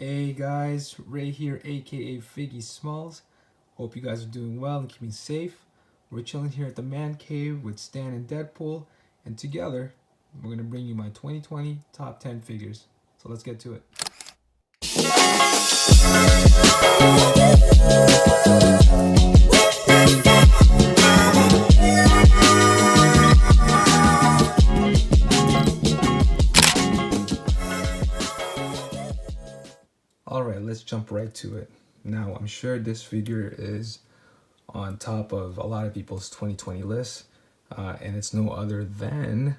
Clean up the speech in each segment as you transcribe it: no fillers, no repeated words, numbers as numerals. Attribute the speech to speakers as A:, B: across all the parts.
A: Hey guys, Ray here, aka Figgy Smalls. Hope you guys are doing well and keeping safe. We're chilling here at the Man Cave with Stan and Deadpool, and together we're gonna bring you my 2020 top 10 figures. So let's get to it. Alright, let's jump right to it. Now, I'm sure this figure is on top of a lot of people's 2020 lists, and it's no other than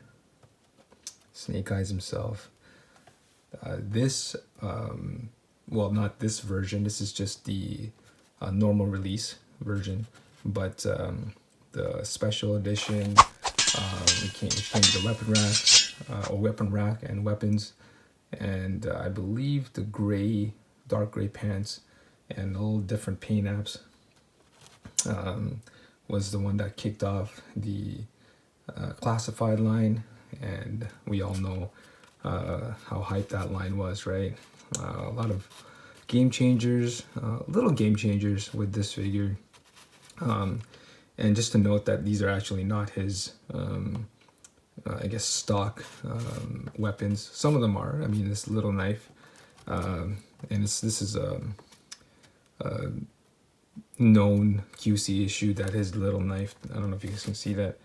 A: Snake Eyes himself. Well, not this version, this is just the normal release version, but the special edition, it came with the weapon rack, or weapon rack and weapons, and I believe the dark gray pants and all different paint apps was the one that kicked off the classified line, and we all know how hyped that line was, right? A lot of game changers, little game changers with this figure. And just to note that these are actually not his, I guess, stock weapons. Some of them are. I mean, this little knife, and this is a known QC issue that his little knife, I don't know if you guys can see that,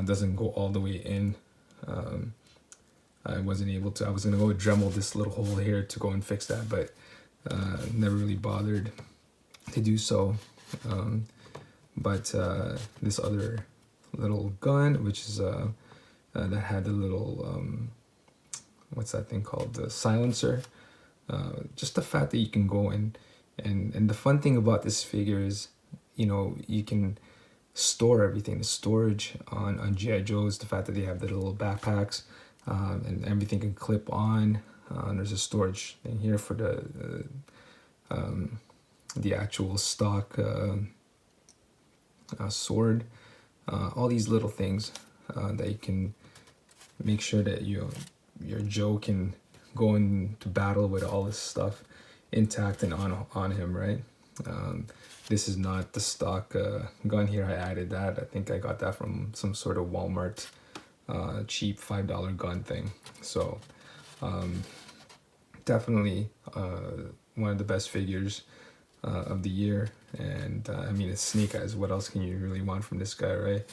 A: doesn't go all the way in. I wasn't able to. I was gonna go Dremel this little hole here to go and fix that, but never really bothered to do so. But this other little gun, which is that had the little what's that thing called, the silencer. Just the fact that you can go and the fun thing about this figure is, you can store everything. The storage on G.I. Joes, the fact that they have the little backpacks, and everything can clip on. There's a storage thing here for the actual stock sword. All these little things that you can make sure that your Joe can go into battle with all this stuff intact and on him, right? This is not the stock gun here. I added that. I think I got that from some sort of Walmart cheap $5 gun thing. So definitely one of the best figures of the year. And I mean, it's Snake Eyes. What else can you really want from this guy, right?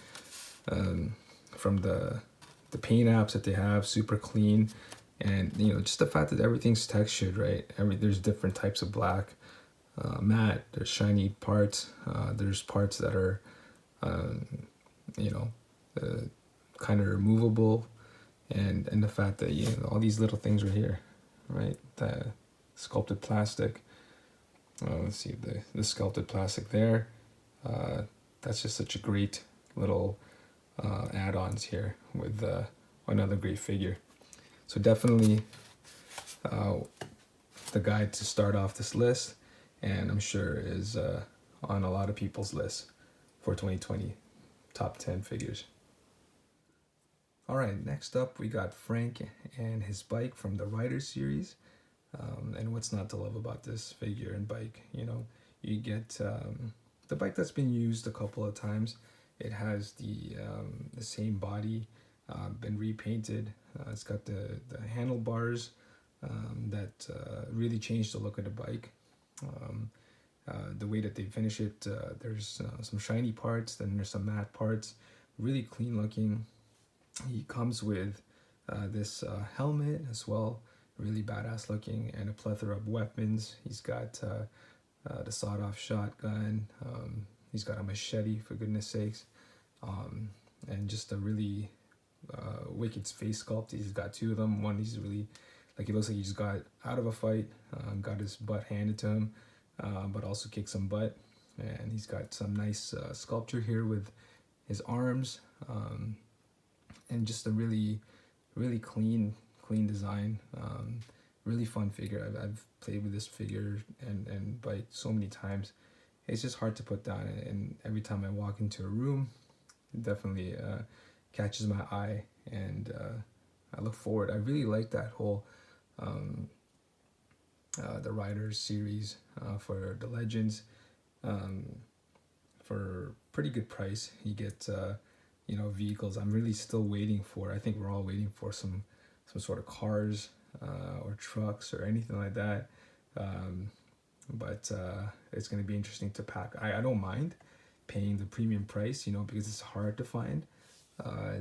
A: From the paint apps that they have, super clean. And just the fact that everything's textured, right? There's different types of black, matte. There's shiny parts. There's parts that are, kind of removable, and the fact that all these little things right here, right? The sculpted plastic. Let's see, the sculpted plastic there. That's just such a great little add-ons here with another great figure. So definitely the guy to start off this list, and I'm sure is on a lot of people's lists for 2020 top 10 figures. All right, next up we got Frank and his bike from the Rider series. And what's not to love about this figure and bike? You get the bike that's been used a couple of times. It has the same body, been repainted. It's got the handlebars that really changed the look of the bike. The way that they finish it, there's some shiny parts, then there's some matte parts, really clean looking. He comes with this helmet as well, really badass looking, and a plethora of weapons. He's got the sawed-off shotgun. He's got a machete, for goodness sakes, and just a really wicked face sculpt. He's got two of them. One, he's really, he looks like he just got out of a fight, got his butt handed to him, but also kicked some butt. And he's got some nice sculpture here with his arms, and just a really, really clean design. Really fun figure. I've played with this figure and bike so many times. It's just hard to put down, and every time I walk into a room, it definitely catches my eye, and I look forward. I really like that whole the Riders series for the Legends um, for pretty good price. You get vehicles. I'm really still waiting for. I think we're all waiting for some sort of cars or trucks or anything like that. But it's going to be interesting to pack. I don't mind paying the premium price, because it's hard to find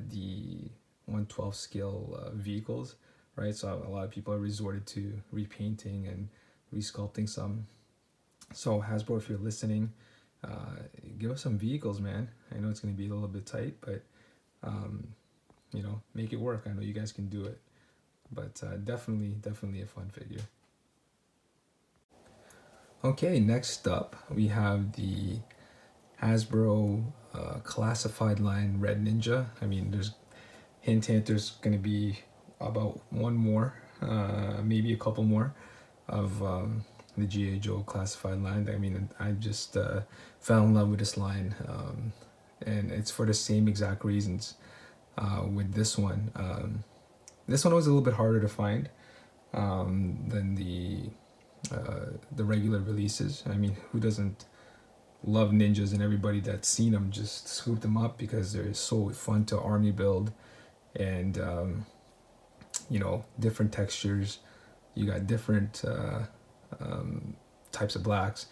A: the 112 scale vehicles, right? So a lot of people are resorted to repainting and resculpting some. So Hasbro, if you're listening, give us some vehicles, man. I know it's going to be a little bit tight, but make it work. I know you guys can do it. But definitely a fun figure. Okay, next up we have the Hasbro classified line Red Ninja. I mean, there's there's going to be about one more, maybe a couple more of the G.I. Joe classified line. I mean, I just fell in love with this line, and it's for the same exact reasons with this one. This one was a little bit harder to find than the regular releases. I mean, who doesn't love ninjas, and everybody that's seen them just scoop them up because they're so fun to army build, and different textures. You got different types of blacks,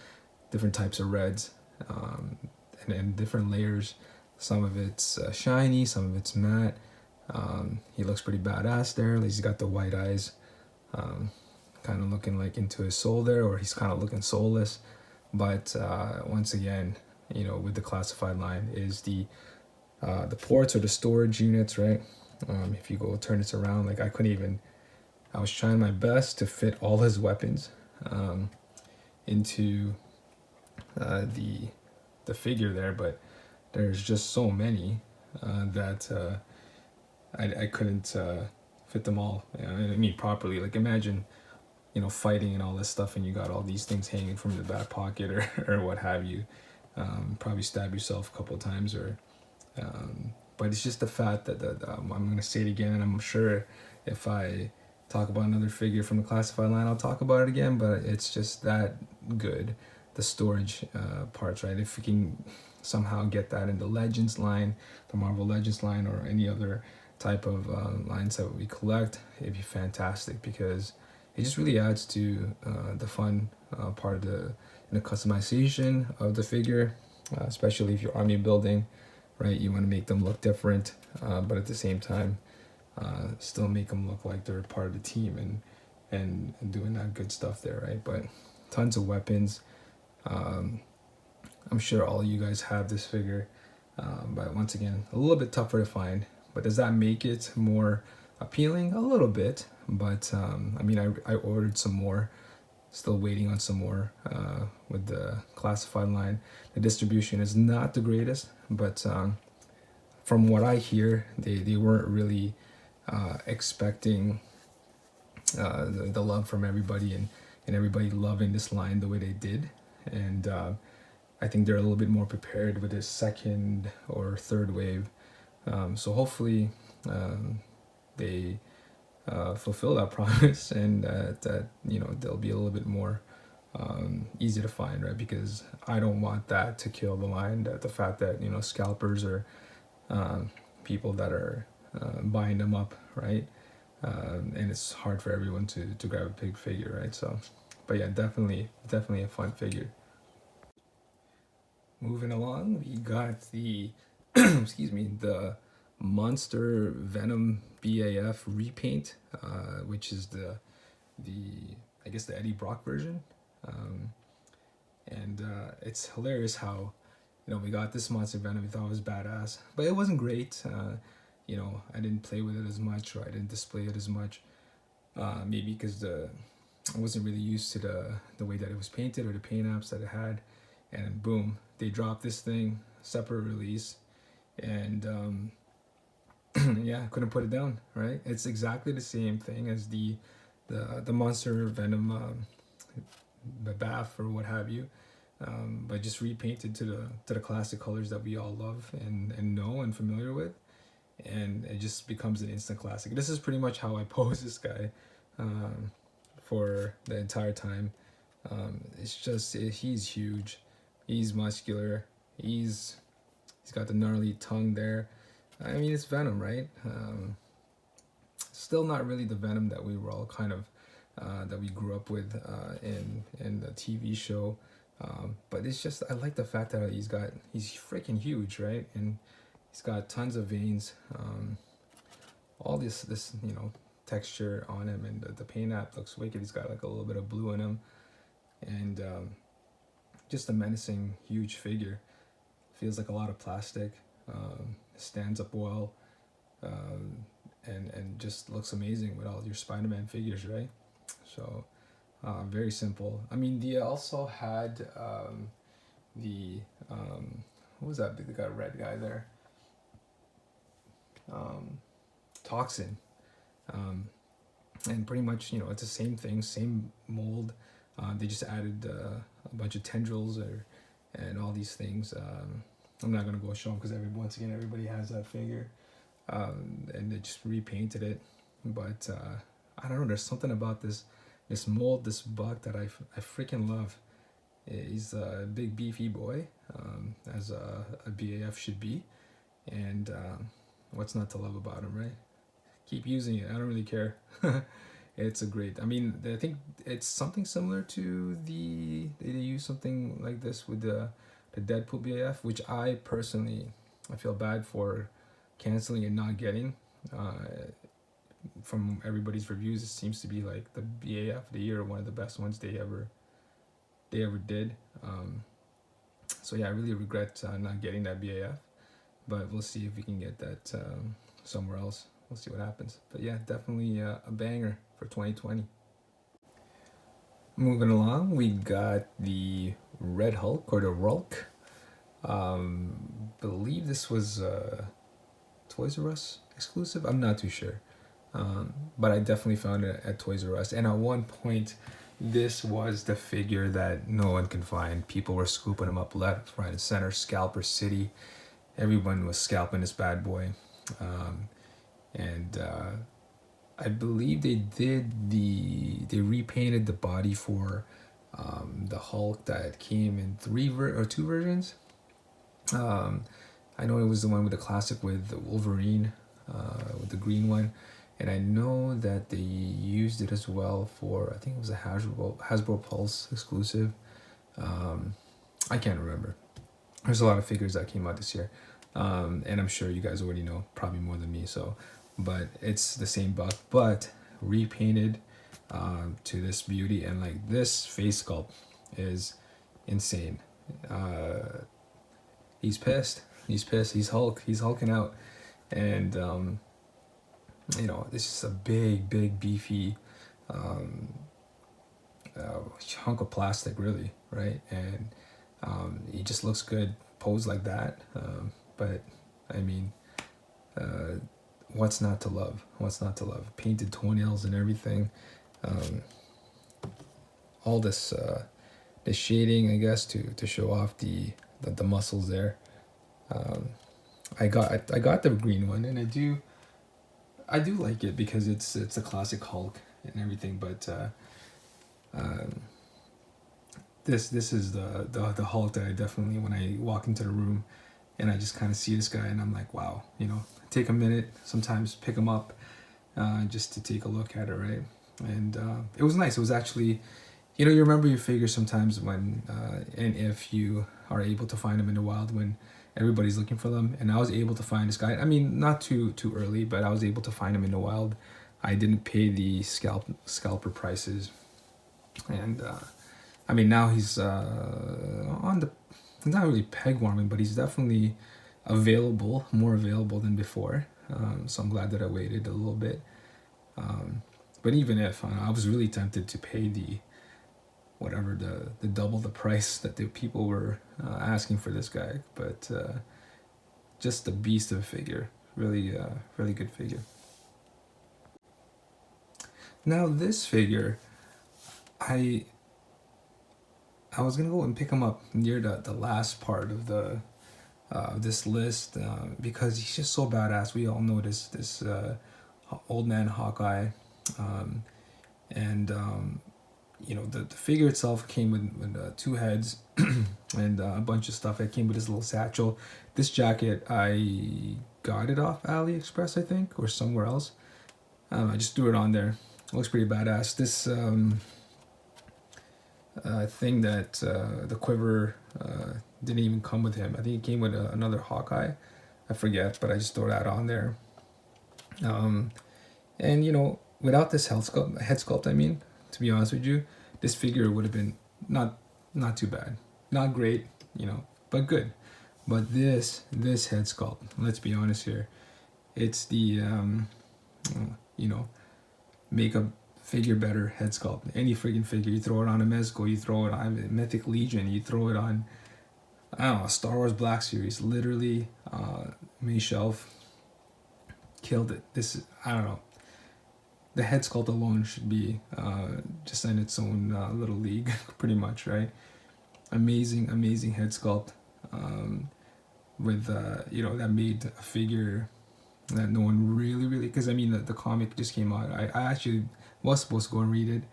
A: different types of reds, and different layers. Some of it's shiny, some of it's matte. He looks pretty badass there. He's got the white eyes, kind of looking like into his soul there, or he's kind of looking soulless. But once again, with the classified line is the ports or the storage units, right? If you go turn this around, like I was trying my best to fit all his weapons into the figure there, but there's just so many that I couldn't fit them all. I mean, properly. Like, imagine, fighting and all this stuff, and you got all these things hanging from the back pocket or what have you. Probably stab yourself a couple of times, or but it's just the fact that I'm going to say it again, and I'm sure if I talk about another figure from the classified line, I'll talk about it again, but it's just that good, the storage parts, right? If we can somehow get that in the Legends line, the Marvel Legends line, or any other type of lines that we collect, it'd be fantastic, because it just really adds to the fun part of the customization of the figure, especially if you're army building, right? You want to make them look different, but at the same time, still make them look like they're part of the team and doing that good stuff there, right? But tons of weapons. I'm sure all of you guys have this figure, but once again, a little bit tougher to find. But does that make it more appealing? A little bit, but I mean, I ordered some more, still waiting on some more with the classified line. The distribution is not the greatest, but from what I hear, they weren't really expecting the love from everybody, and everybody loving this line the way they did. And I think they're a little bit more prepared with this second or third wave. So hopefully they fulfill that promise, and that they'll be a little bit more easy to find, right? Because I don't want that to kill the line. That the fact that scalpers or people that are buying them up, right? And it's hard for everyone to grab a big figure, right? So, but yeah, definitely a fun figure. Moving along, we got the excuse me, the Monster Venom BAF repaint, which is the I guess the Eddie Brock version, and it's hilarious how we got this Monster Venom. We thought it was badass, but it wasn't great. I didn't play with it as much, or I didn't display it as much. Maybe because I wasn't really used to the way that it was painted or the paint apps that it had, and boom, they dropped this thing, separate release, and yeah, couldn't put it down, right? It's exactly the same thing as the Monster Venom BAF or what have you, but just repainted to the classic colors that we all love and know and familiar with, and it just becomes an instant classic. This is pretty much how I pose this guy for the entire time. He's huge, he's muscular, he's got the gnarly tongue there. I mean, it's Venom, right? Still not really the Venom that we were all kind of that we grew up with in the TV show. But it's just, I like the fact that he's freaking huge, right? And he's got tons of veins. All this texture on him, and the paint app looks wicked. He's got like a little bit of blue in him, and just a menacing, huge figure. Feels like a lot of plastic. Stands up well, and just looks amazing with all your Spider-Man figures, right? So very simple. I mean, they also had what was that big red guy there? Toxin. And pretty much, it's the same thing, same mold. They just added a bunch of tendrils and all these things. I'm not gonna go show them because everybody has that figure, and they just repainted it. But I don't know. There's something about this mold, this buck that I freaking love. He's a big beefy boy, as a BAF should be, and what's not to love about him, right? Keep using it. I don't really care. It's a great. I mean, I think it's something similar to they use something like this with the Deadpool BAF, which I feel bad for canceling and not getting. From everybody's reviews, it seems to be like the BAF of the year, one of the best ones they ever did. So yeah, I really regret not getting that BAF, but we'll see if we can get that somewhere else. We'll see what happens. But yeah, definitely a banger for 2020. Moving along, we got the Red Hulk, or the Rulk. Believe this was Toys R Us exclusive. I'm not too sure, but I definitely found it at Toys R Us. And at one point, this was the figure that no one can find. People were scooping them up left, right, and center. Scalper City, everyone was scalping this bad boy. And I believe they repainted the body for the Hulk that came in two versions. I know it was the one with the classic with the Wolverine, with the green one, and I know that they used it as well for, I think it was a Hasbro Pulse exclusive. I can't remember. There's a lot of figures that came out this year, and I'm sure you guys already know, probably more than me. So, but it's the same buck, but repainted to this beauty, and like this face sculpt is insane. He's pissed. He's Hulk. He's hulking out, and this is a big beefy hunk of plastic, really, right? And he just looks good posed like that. But I mean, what's not to love? What's not to love? Painted toenails and everything. All this shading, I guess, to show off the muscles there. I got the green one, and I do like it because it's a classic Hulk and everything. But this is the Hulk that I definitely, when I walk into the room and I just kind of see this guy and I'm like, wow, take a minute sometimes, pick him up, just to take a look at it, right? And it was nice. It was actually, you remember your figures sometimes when and if you are able to find them in the wild when everybody's looking for them. And I was able to find this guy. I mean, not too early, but I was able to find him in the wild. I didn't pay the scalper prices, and I mean, now he's not really peg warming, but he's definitely more available than before. So I'm glad that I waited a little bit. But even if I was really tempted to pay the double the price that the people were asking for this guy, but just a beast of a figure, really good figure. Now this figure, I was gonna go and pick him up near the last part of this list, because he's just so badass. We all know this old man Hawkeye, And you know, the figure itself came with 2 heads and a bunch of stuff. It came with this little satchel. This jacket, I got it off AliExpress, I think, or somewhere else. I don't know, I just threw it on there. It looks pretty badass. This thing that the quiver didn't even come with him. I think it came with another Hawkeye. I forget, but I just throw that on there. And you know, without this head sculpt, I mean, to be honest with you, this figure would have been not too bad, not great, you know, but good. But this head sculpt, let's be honest here, it's the you know, make a figure better head sculpt. Any friggin' figure, you throw it on a Mezco, you throw it on a Mythic Legion, you throw it on, I don't know, Star Wars Black Series. Literally, May Shelf killed it. This, I don't know. The head sculpt alone should be just in its own little league, pretty much, right? Amazing head sculpt with, you know, that made a figure that no one really, because I mean, the comic just came out. I actually was supposed to go and read it.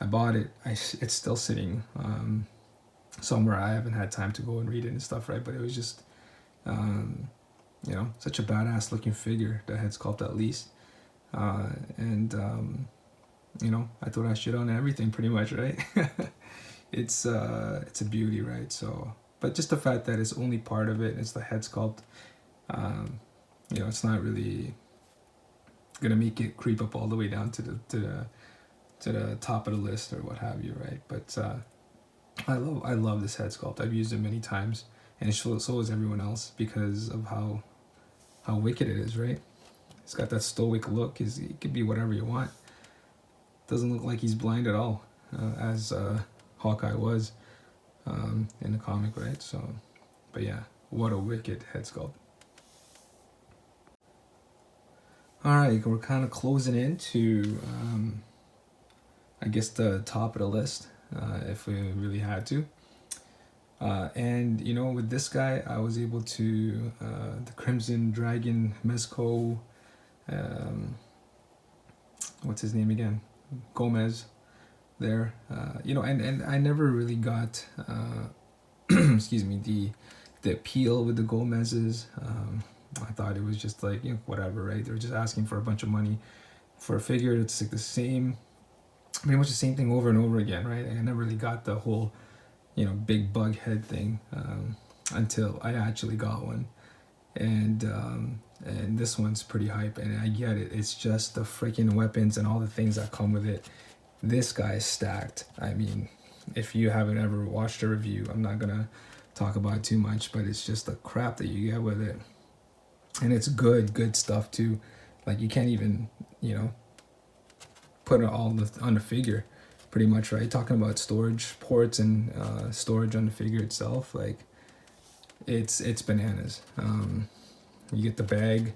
A: I bought it. It's still sitting somewhere. I haven't had time to go and read it and stuff, right? But it was just, you know, such a badass looking figure, the head sculpt at least. And you know, I throw that shit on everything pretty much, right? It's a beauty, right? So, but just the fact that it's only part of it, it's the head sculpt, you know, it's not really gonna make it creep up all the way down to the top of the list or what have you, right? But I love this head sculpt. I've used it many times, and so is everyone else, because of how wicked it is, right? He's got that stoic look. He could be whatever you want. Doesn't look like he's blind at all, as Hawkeye was in the comic, right? So, but yeah, what a wicked head sculpt. All right, we're kind of closing into, I guess, the top of the list, if we really had to. And you know, with this guy, I was able to the Crimson Dragon Mezco. What's his name again? Gomez. There, you know, and I never really got, excuse me, the appeal with the Gomez's. I thought it was just like, you know, whatever, right? They were just asking for a bunch of money for a figure. It's like the same, pretty much the same thing over and over again, right? I never really got the whole, you know, big bug head thing until I actually got one, and this one's pretty hype, and I get it. It's just the freaking weapons and all the things that come with it. This guy is stacked. I mean, if you haven't ever watched a review, I'm not gonna talk about it too much, but it's just the crap that you get with it. And it's good stuff too. Like, you can't even, you know, put it all on the figure, pretty much, right? Talking about storage ports and storage on the figure itself, like, it's bananas. You get the bag,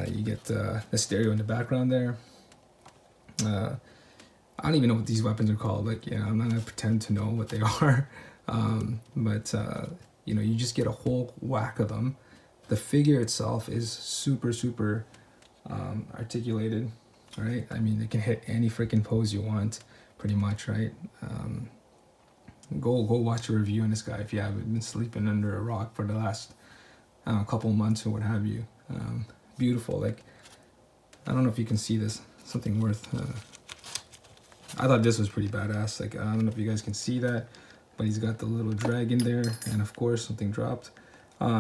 A: you get the stereo in the background there. I don't even know what these weapons are called. Like, you know, I'm not gonna pretend to know what they are. But you know, you just get a whole whack of them. The figure itself is super articulated, right? I mean, it can hit any freaking pose you want, pretty much, right? Go watch a review on this guy if you haven't been sleeping under a rock for the last couple months or what have you. Beautiful. Like, I don't know if you can see this. Something worth. I thought this was pretty badass. Like, I don't know if you guys can see that, but he's got the little dragon there, and of course something dropped.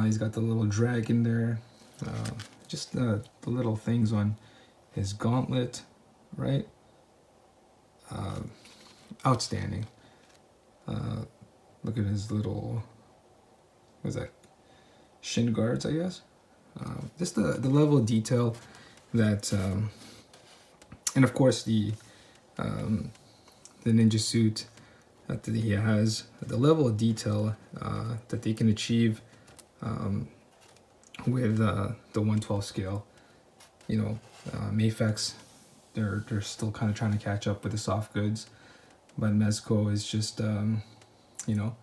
A: He's got the little dragon there. Just the little things on his gauntlet, right? Outstanding. Look at his little, what's that? Shin guards, I guess. Just the level of detail that, and of course the ninja suit that he has, the level of detail that they can achieve with the 1/12 scale. You know, Mayfex, they're still kind of trying to catch up with the soft goods, but Mezco is just you know,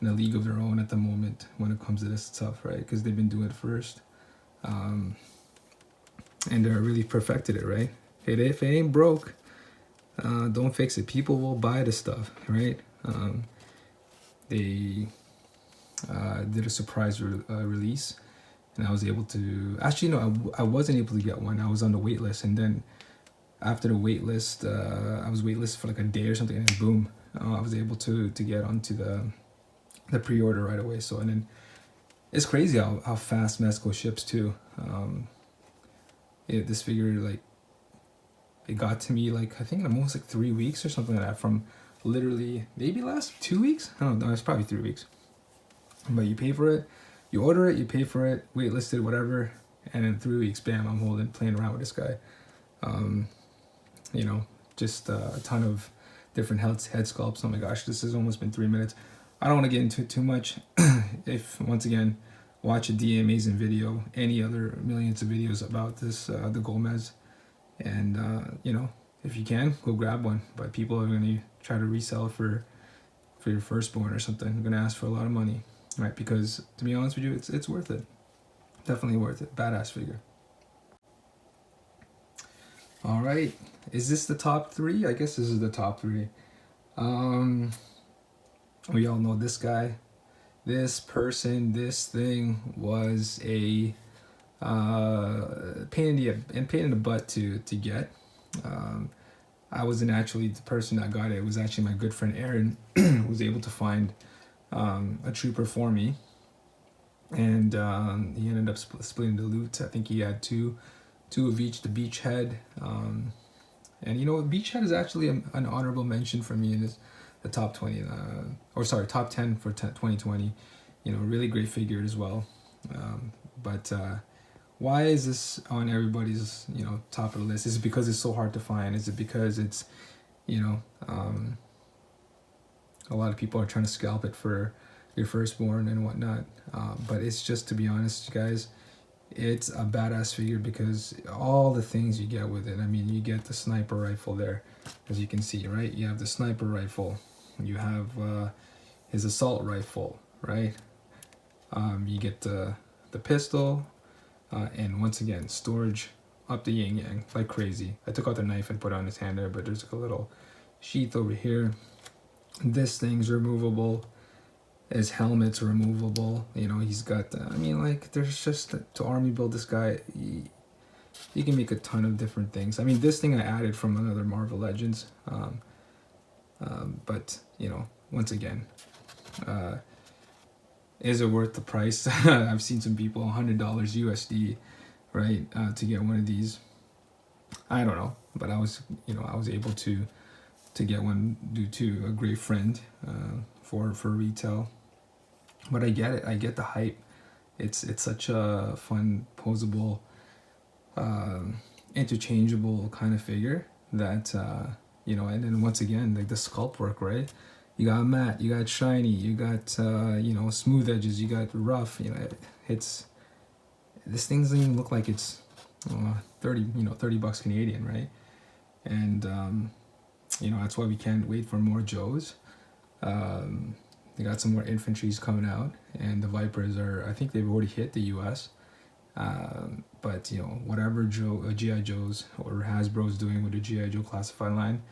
A: in a league of their own at the moment when it comes to this stuff, right? Because they've been doing it first, and they're really perfected it, right? If it ain't broke, don't fix it. People will buy the stuff, right? They did a surprise release, and I was able to, actually no, I wasn't able to get one. I was on the wait list, and then after the wait list, I was waitlisted for like a day or something, and then boom, I was able to get onto the pre-order right away. So, and then it's crazy how fast Mezco ships too. This figure, like, it got to me like, I think in almost like 3 weeks or something like that, from literally maybe last 2 weeks. I don't know, it's probably 3 weeks. But you pay for it, you order it, you pay for it, waitlisted, whatever, and in 3 weeks, bam, I'm playing around with this guy. You know, just a ton of different head sculpts. Oh my gosh, this has almost been 3 minutes. I don't want to get into it too much. If, once again, watch a D amazing video, any other millions of videos about this, the Gomez, and you know, if you can, go grab one. But people are going to try to resell for your firstborn or something. They're going to ask for a lot of money, right? Because to be honest with you, it's worth it. Definitely worth it. Badass figure. All right, is this the top 3? I guess this is the top 3. We all know this guy, this person, this thing was a pain in the butt to get. I wasn't actually the person that got it. It was actually my good friend Aaron who was able to find a trooper for me, and he ended up splitting the loot. I think he had two of each, the Beachhead, and you know, Beachhead is actually an honorable mention for me in the top 20, top 10 for 2020. You know, really great figure as well. But why is this on everybody's, you know, top of the list? Is it because it's so hard to find? Is it because it's, you know, a lot of people are trying to scalp it for your firstborn and whatnot? But it's just, to be honest, guys, it's a badass figure because all the things you get with it. I mean, you get the sniper rifle there, as you can see, right? You have the sniper rifle. You have his assault rifle, right? You get the pistol, and once again, storage up the yin yang like crazy. I took out the knife and put it on his hand there, but there's like a little sheath over here. This thing's removable. His helmet's removable. You know, he's got, I mean, like, there's just, to army build this guy, you can make a ton of different things. I mean, this thing I added from another Marvel Legends. But, you know, once again, is it worth the price? I've seen some people, $100 USD, right, to get one of these. I don't know, but I was able to get one due to a great friend, for retail. But I get it. I get the hype. It's such a fun, posable, interchangeable kind of figure that, you know, and then once again, like the sculpt work, right? You got matte, you got shiny, you got, you know, smooth edges, you got rough, you know, this thing doesn't even look like it's 30 bucks Canadian, right? And, you know, that's why we can't wait for more Joes. They got some more infantries coming out, and the Vipers I think they've already hit the US. But, you know, whatever G.I. Joes or Hasbro's doing with the G.I. Joe classified line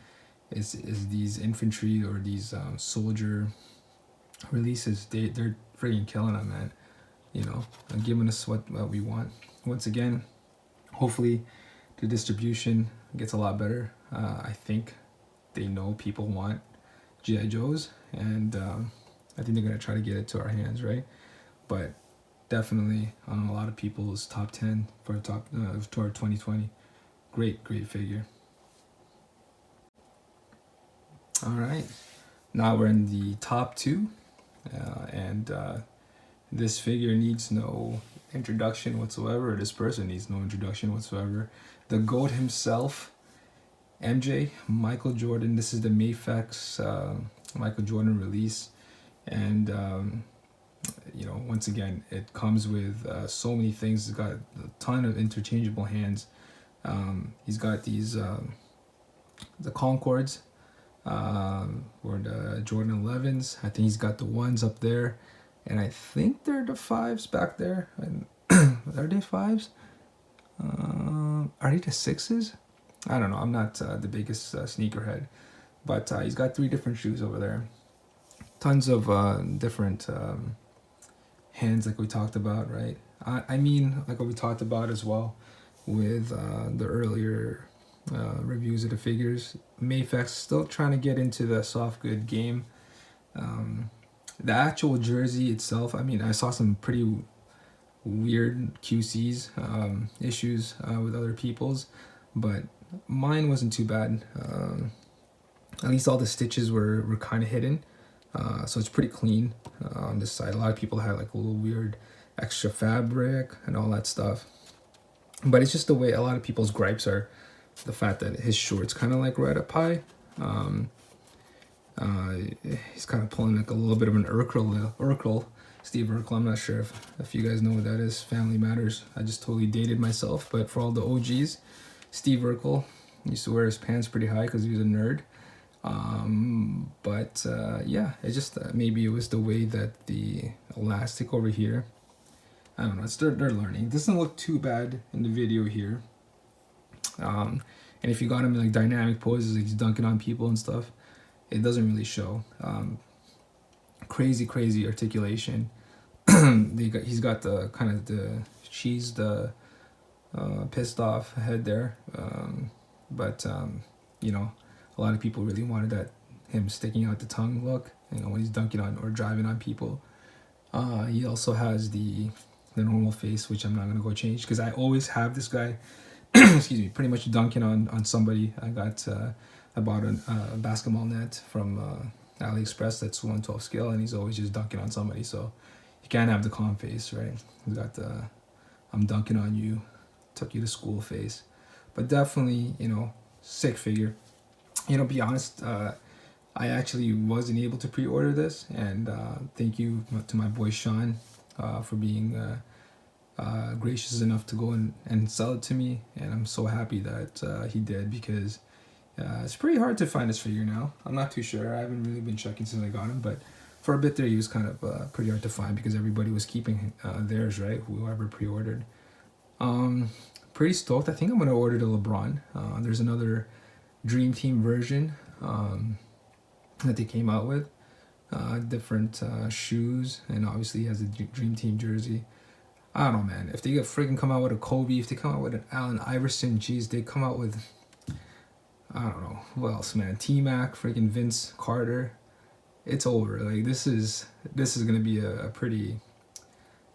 A: is these infantry or these soldier releases. They're freaking killing them, man. You know, and giving us what we want. Once again, hopefully the distribution gets a lot better. I think they know people want G.I. Joes, and I think they're going to try to get it to our hands, right? But definitely on a lot of people's top 10 for toward 2020. Great figure. All right, now we're in the top 2, and this figure needs no introduction whatsoever. This person needs no introduction whatsoever. The GOAT himself, MJ, Michael Jordan. This is the Mayfex Michael Jordan release, and you know, once again, it comes with so many things. It's got a ton of interchangeable hands. He's got these the Concords, or the Jordan 11s. I think he's got the 1s up there, and I think they're the 5s back there. And are they 5s? Are they the 6s? I don't know. I'm not the biggest sneakerhead, but he's got 3 different shoes over there. Tons of different hands, like we talked about, right? I mean, like what we talked about as well with the earlier reviews of the figures. Mayfac's still trying to get into the soft good game. The actual jersey itself, I mean, I saw some pretty weird QCs issues with other people's, but mine wasn't too bad. At least all the stitches were kind of hidden, so it's pretty clean on this side. A lot of people had like a little weird extra fabric and all that stuff, but it's just the way a lot of people's gripes are. The fact that his shorts kind of like right up high. He's kind of pulling like a little bit of an Urkel, Steve Urkel. I'm not sure if you guys know what that is. Family Matters. I just totally dated myself, but for all the OGs, Steve Urkel used to wear his pants pretty high because he was a nerd. Yeah, it's just maybe it was the way that the elastic over here. I don't know. It's they're learning. It doesn't look too bad in the video here. And if you got him in like dynamic poses, like he's dunking on people and stuff, it doesn't really show. Crazy articulation. He's got the kind of the pissed off head there. You know, a lot of people really wanted that him sticking out the tongue look, you know, when he's dunking on or driving on people. He also has the normal face, which I'm not gonna go change because I always have this guy excuse me, pretty much dunking on somebody. I bought a basketball net from AliExpress that's 1/12 scale, and he's always just dunking on somebody. So you can't have the calm face, right? He's got the I'm dunking on you, took you to school face. But definitely, you know, sick figure. You know, be honest, I actually wasn't able to pre-order this, and thank you to my boy Sean for being gracious enough to go and sell it to me, and I'm so happy that he did, because it's pretty hard to find this figure now. I'm not too sure. I haven't really been checking since I got him, but for a bit there he was kind of pretty hard to find because everybody was keeping theirs, right? Whoever pre-ordered. Pretty stoked. I think I'm gonna order the LeBron. There's another Dream Team version that they came out with, different shoes, and obviously he has a Dream Team jersey. I don't know, man. If they freaking come out with a Kobe, if they come out with an Allen Iverson, geez, they come out with, I don't know, who else, man? T-Mac, freaking Vince Carter. It's over. Like, this is gonna be a pretty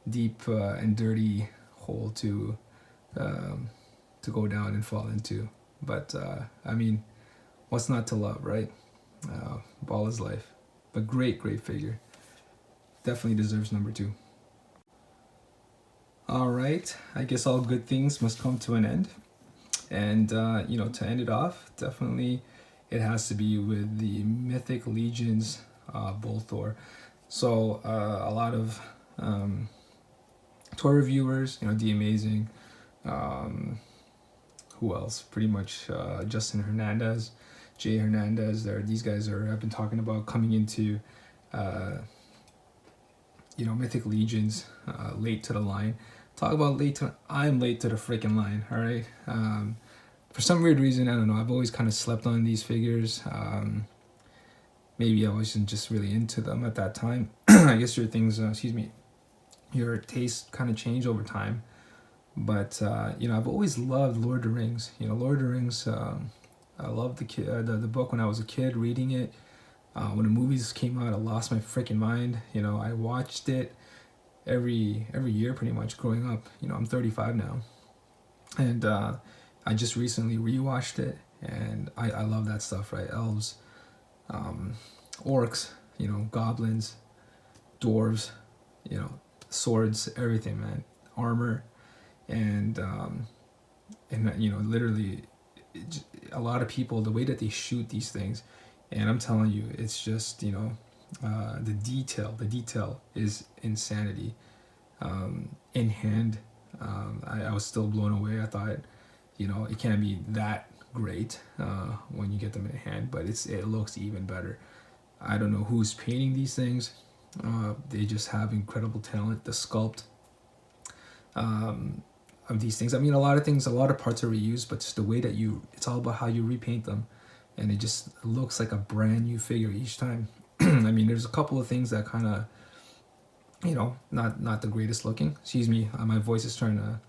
A: deep and dirty hole to go down and fall into. But I mean, what's not to love, right? Ball is life. But great figure. Definitely deserves number 2. All right, I guess all good things must come to an end. And, you know, to end it off, definitely it has to be with the Mythic Legions Bull Thor. So a lot of toy reviewers, you know, The Amazing, who else? Pretty much Justin Hernandez, Jay Hernandez. These guys have been talking about coming into, you know, Mythic Legions late to the line. Talk about I'm late to the freaking line, all right? For some weird reason, I don't know, I've always kind of slept on these figures. Maybe I wasn't just really into them at that time. I guess your taste kind of changed over time. But, you know, I've always loved Lord of the Rings. You know, Lord of the Rings, I loved the book when I was a kid, reading it. When the movies came out, I lost my freaking mind. You know, I watched it every year pretty much growing up. You know, I'm 35 now, and I just recently rewatched it, and I love that stuff, right? Elves, orcs, you know, goblins, dwarves, you know, swords, everything, man, armor, and you know, literally a lot of people, the way that they shoot these things, and I'm telling you, it's just, you know, the detail is insanity. In hand, I was still blown away. I thought, you know, it can't be that great when you get them in hand, but it looks even better. I don't know who's painting these things. They just have incredible talent. The sculpt, of these things. I mean, a lot of things, a lot of parts are reused, but just the way that it's all about how you repaint them, and it just looks like a brand new figure each time. I mean, there's a couple of things that kind of, you know, not the greatest looking. Excuse me, my voice is trying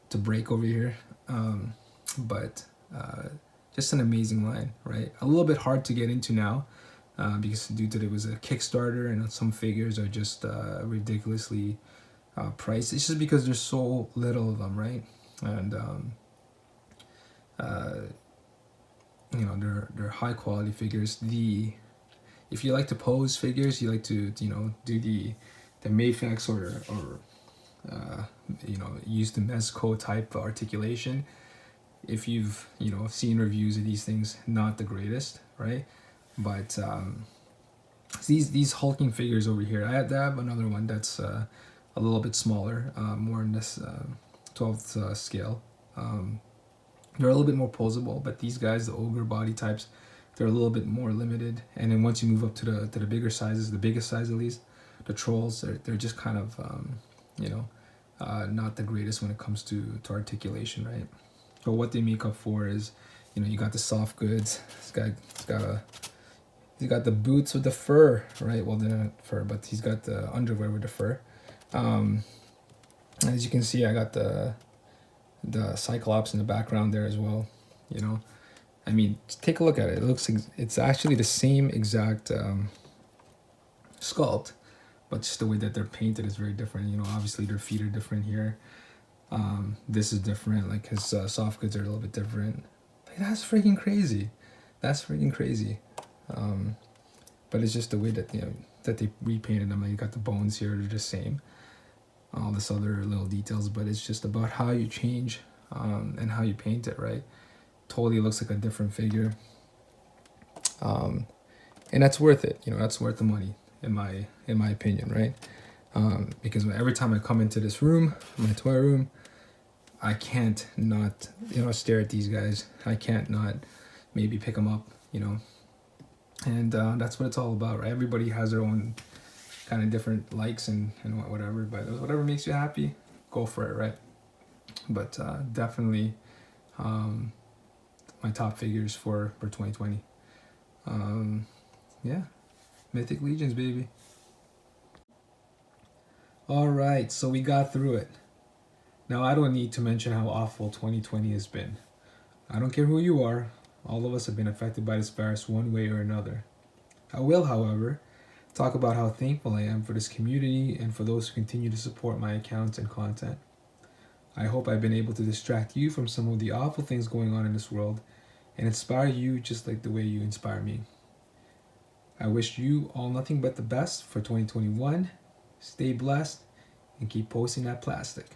A: to break over here. But just an amazing line, right? A little bit hard to get into now because due to it was a Kickstarter and some figures are just ridiculously priced. It's just because there's so little of them, right? And you know, they're high quality figures. If you like to pose figures, you like to, you know, do the Mayfax or you know, use the Mezco type articulation. If you've, you know, seen reviews of these things, not the greatest, right? But these hulking figures over here, I have another one that's a little bit smaller, more in this 12th scale. They're a little bit more posable, but these guys, the ogre body types, they're a little bit more limited. And then once you move up to the bigger sizes, the biggest size at least, the trolls, they're just kind of you know, not the greatest when it comes to articulation, right? But what they make up for is, you know, you got the soft goods. He's got the boots with the fur, right? Well, they're not fur, but he's got the underwear with the fur. As you can see, I got the Cyclops in the background there as well. You know, I mean, take a look at it. It looks, it's actually the same exact sculpt, but just the way that they're painted is very different. You know, obviously their feet are different here. This is different. Like his soft goods are a little bit different. Like, that's freaking crazy. That's freaking crazy. But it's just the way that, you know, that they repainted them. Like, you got the bones here, they're the same. All this other little details, but it's just about how you change and how you paint it, right? Totally looks like a different figure. And that's worth it. You know, that's worth the money in my opinion, right? Because every time I come into this room, my toy room, I can't not, you know, stare at these guys. I can't not maybe pick them up, you know. And that's what it's all about, right? Everybody has their own kind of different likes and whatever, but whatever makes you happy, go for it, right? But definitely my top figures for 2020. Yeah, Mythic Legions, baby. All right, so we got through it. Now, I don't need to mention how awful 2020 has been. I don't care who you are, all of us have been affected by this virus one way or another. I will, however, talk about how thankful I am for this community and for those who continue to support my accounts and content. I hope I've been able to distract you from some of the awful things going on in this world and inspire you just like the way you inspire me. I wish you all nothing but the best for 2021. Stay blessed and keep posting that plastic.